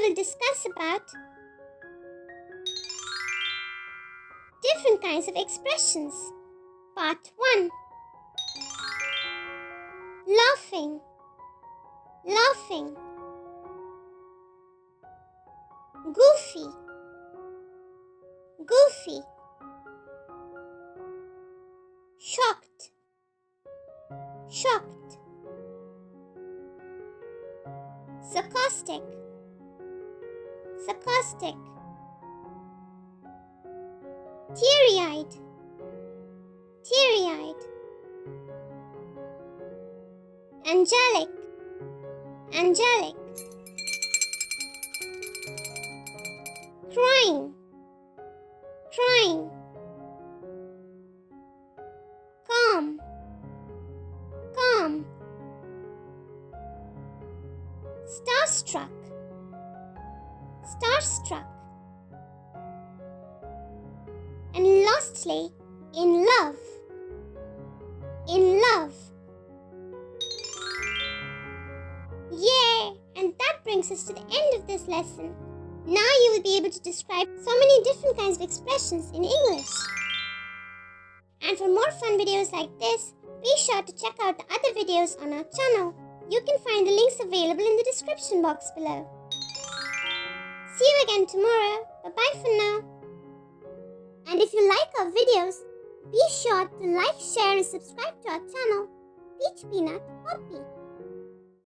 will discuss about different kinds of expressions. Part 1. Laughing. Laughing. Goofy. Goofy. Shocked. Shocked. Sarcastic. Sarcastic. Teary-eyed. Teary-eyed. Angelic. Angelic. Crying. Crying. Calm. Calm. Starstruck. Starstruck. And lastly, in love. In love. Yay! And that brings us to the end of this lesson. Now you will be able to describe so many different kinds of expressions in English. And for more fun videos like this, be sure to check out the other videos on our channel. You can find the links available in the description box below. See you again tomorrow. Bye-bye for now. And if you like our videos, be sure to like, share and subscribe to our channel, Peach Peanut Poppy.